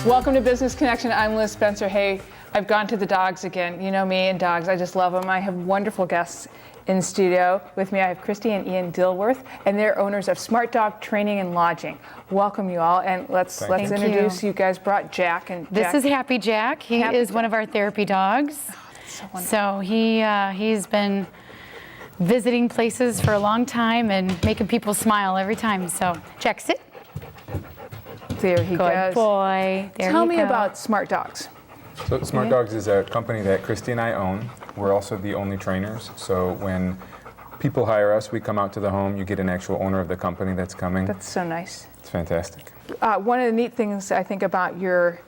Welcome to Business Connection. I'm Liz Spencer. Hey, I've gone to the dogs again. You know me and dogs. I just love them. I have wonderful guests in studio. With me, I have Christy and Ian Dilworth, and they're owners of Smart Dog Training and Lodging. Welcome you all, and let's introduce you. Guys brought Jack. And this is Happy Jack. He is one of our therapy dogs. Oh, so he's been visiting places for a long time and making people smile every time. So Jack, sit. There he goes. Good boy. There Tell me about Smart Dogs. So Smart Dogs is a company that Christy and I own. We're also the only trainers. So when people hire us, we come out to the home. You get an actual owner of the company that's coming. That's so nice. It's fantastic. One of the neat things I think about your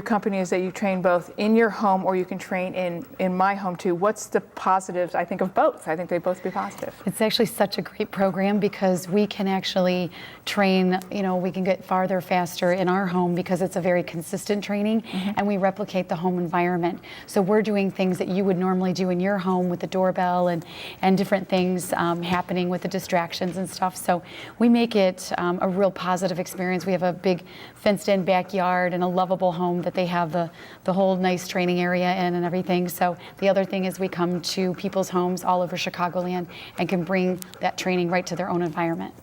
company is that you train both in your home, or you can train in my home too. What's the positives, I think, of both? I think they both be positive. It's actually such a great program because we can actually train, we can get farther faster in our home because it's a very consistent training, and we replicate the home environment. So we're doing things that you would normally do in your home with the doorbell and different things happening with the distractions and stuff. So we make it a real positive experience. We have a big fenced-in backyard and a lovable home that they have the whole nice training area in and everything. So the other thing is we come to people's homes all over Chicagoland and can bring that training right to their own environment.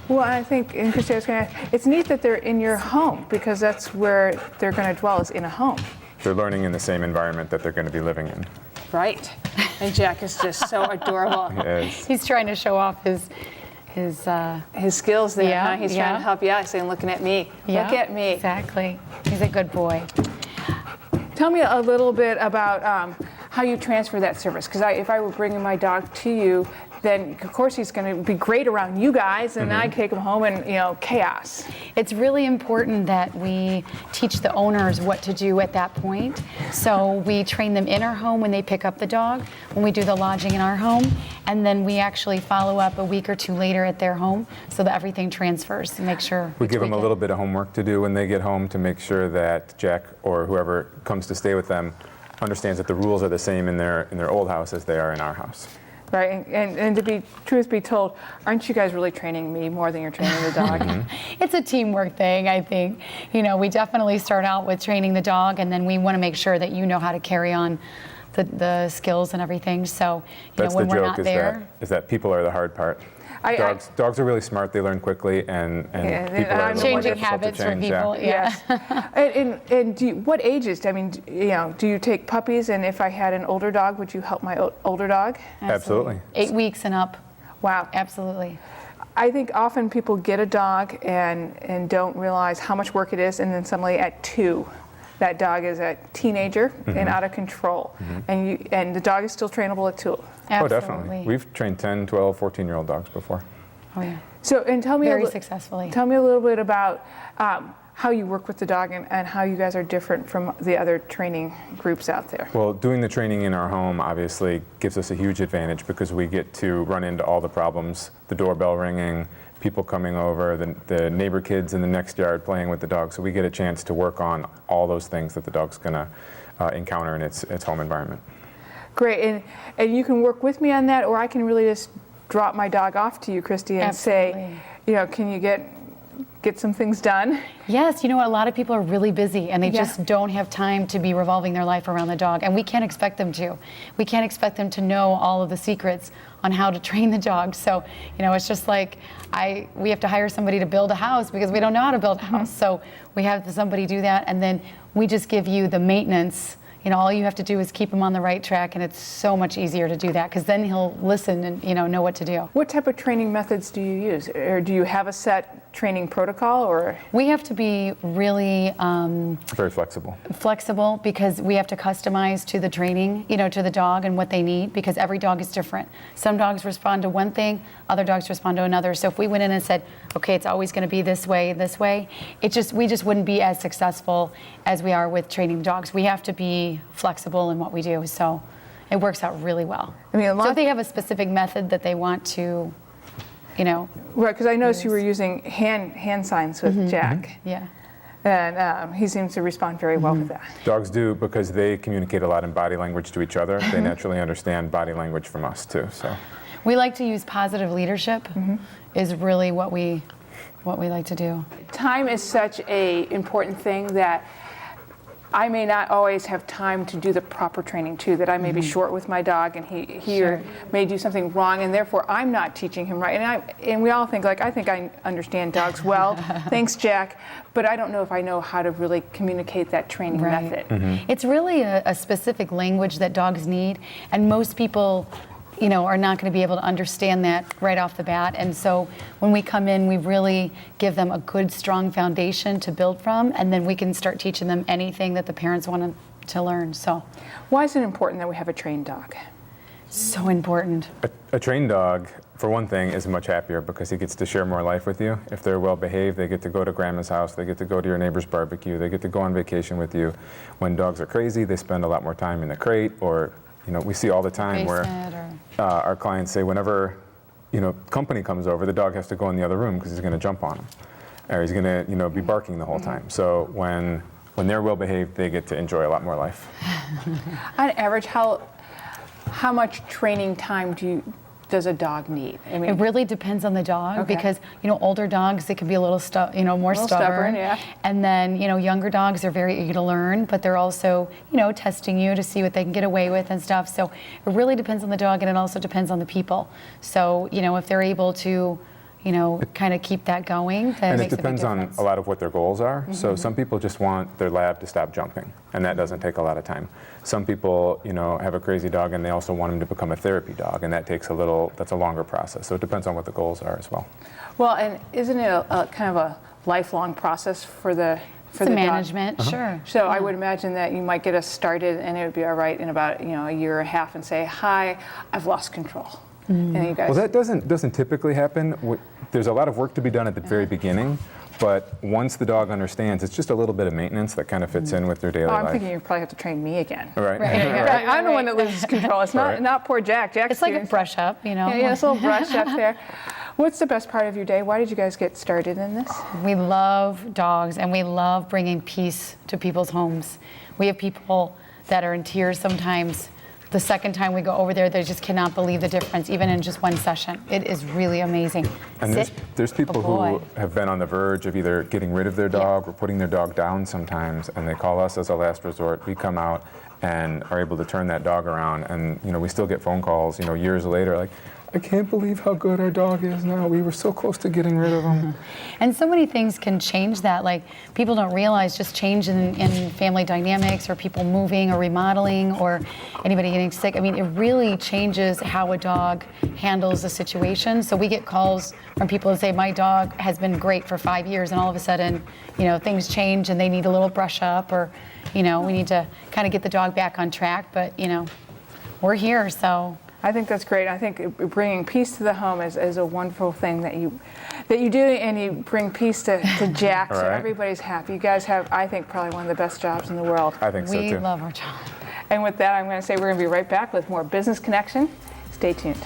Well, I think, and Christy, I was going to ask, it's neat that they're in your home because that's where they're going to dwell, is in a home. They're learning in the same environment that they're going to be living in. Right. And Jack is just so adorable. Yes. He's trying to show off his skills there. Yeah, Huh? He's trying to help you out, saying, looking at me. Yeah, look at me. Exactly. He's a good boy. Tell me a little bit about how you transfer that service. Because if I were bringing my dog to you, then of course he's going to be great around you guys, and I take him home and chaos. It's really important that we teach the owners what to do at that point. So we train them in our home when they pick up the dog, when we do the lodging in our home, and then we actually follow up a week or two later at their home so that everything transfers and make sure We give them a little bit of homework to do when they get home to make sure that Jack or whoever comes to stay with them understands that the rules are the same in their old house as they are in our house. Right, and to be truth be told, aren't you guys really training me more than you're training the dog? It's a teamwork thing, I think. We definitely start out with training the dog, and then we want to make sure that you know how to carry on the skills and everything. So, That's when the we're joke, not there. is that people are the hard part. Dogs are really smart. They learn quickly, and people are changing habits for people. Yeah. And what ages? I mean, do you take puppies? And if I had an older dog, would you help my older dog? Absolutely. 8 weeks and up. Wow. Absolutely. I think often people get a dog and don't realize how much work it is, and then suddenly at 2, that dog is a teenager and out of control, and the dog is still trainable at 2. Absolutely. Oh, definitely. We've trained 10, 12, 14-year-old dogs before. Oh, yeah. So, and tell me very successfully. Tell me a little bit about how you work with the dog and how you guys are different from the other training groups out there. Well, doing the training in our home obviously gives us a huge advantage because we get to run into all the problems, the doorbell ringing, people coming over, the neighbor kids in the next yard playing with the dog. So we get a chance to work on all those things that the dog's going to encounter in its home environment. Great, and you can work with me on that, or I can really just drop my dog off to you, Christy, and say, can you get some things done? Yes, a lot of people are really busy and they just don't have time to be revolving their life around the dog, and we can't expect them to. We can't expect them to know all of the secrets on how to train the dog. So, it's just like we have to hire somebody to build a house because we don't know how to build a house. So we have somebody do that, and then we just give you the maintenance. All you have to do is keep him on the right track, and it's so much easier to do that because then he'll listen and know what to do. What type of training methods do you use, or do you have a set training protocol, or? We have to be really very flexible. Flexible because we have to customize to the training, to the dog and what they need, because every dog is different. Some dogs respond to one thing, other dogs respond to another. So if we went in and said, okay, it's always going to be this way, we just wouldn't be as successful as we are with training dogs. We have to be flexible in what we do, so it works out really well. I mean, so if they have a specific method that they want to, right? Because I noticed you were using hand signs with Jack. Yeah. And he seems to respond very well with that. Dogs do, because they communicate a lot in body language to each other. They naturally understand body language from us too. So we like to use positive leadership. Is really what we what we like to do. Time is such a important thing that I may not always have time to do the proper training too, that I may be short with my dog and he or may do something wrong, and therefore I'm not teaching him right. And we all think, like, I think I understand dogs well, thanks Jack, but I don't know if I know how to really communicate that training method. It's really a specific language that dogs need, and most people are not going to be able to understand that right off the bat. And so when we come in, we really give them a good, strong foundation to build from, and then we can start teaching them anything that the parents want to learn. So, why is it important that we have a trained dog? So important. A trained dog, for one thing, is much happier because he gets to share more life with you. If they're well behaved, they get to go to grandma's house, they get to go to your neighbor's barbecue, they get to go on vacation with you. When dogs are crazy, they spend a lot more time in the crate, or we see all the time where our clients say whenever company comes over, the dog has to go in the other room because he's going to jump on them, or he's going to be barking the whole time. So when they're well behaved, they get to enjoy a lot more life. On average, how much training time does a dog need? I mean, it really depends on the dog because older dogs, they can be a little more stubborn. Yeah. And then younger dogs are very eager to learn, but they're also testing you to see what they can get away with and stuff. So it really depends on the dog, and it also depends on the people. So if they're able to kind of keep that going, then and it makes it depends a big on difference. a lot of what their goals are. So some people just want their lab to stop jumping, and that doesn't take a lot of time. Some people, have a crazy dog, and they also want him to become a therapy dog, and that takes that's a longer process. So it depends on what the goals are as well. Well, and isn't it a kind of a lifelong process for the management, dog? sure. So I would imagine that you might get us started, and it would be all right in about a year and a half, and say, "Hi, I've lost control." And you guys. Well, that doesn't typically happen. There's a lot of work to be done at the very beginning, but once the dog understands, it's just a little bit of maintenance that kind of fits in with their daily I'm life. thinking you probably have to train me again. Right. I'm the one that loses control. It's not poor Jack. Jack's It's like a brush up, Yeah, it's a little brush up there. What's the best part of your day? Why did you guys get started in this? We love dogs, and we love bringing peace to people's homes. We have people that are in tears sometimes. The second time we go over there, they just cannot believe the difference, even in just one session. It is really amazing. And there's people who have been on the verge of either getting rid of their dog or putting their dog down sometimes, and they call us as a last resort. We come out and are able to turn that dog around, and we still get phone calls, years later, like, I can't believe how good our dog is now. We were so close to getting rid of him. And so many things can change that. Like, people don't realize just change in family dynamics, or people moving or remodeling, or anybody getting sick. I mean, it really changes how a dog handles a situation. So we get calls from people who say, my dog has been great for 5 years, and all of a sudden, things change and they need a little brush up, or, we need to kind of get the dog back on track. But, we're here, so. I think that's great. I think bringing peace to the home is a wonderful thing that you do, and you bring peace to Jack, so everybody's happy. You guys have, I think, probably one of the best jobs in the world. I think so too. We love our job. And with that, I'm going to say we're going to be right back with more Business Connection. Stay tuned.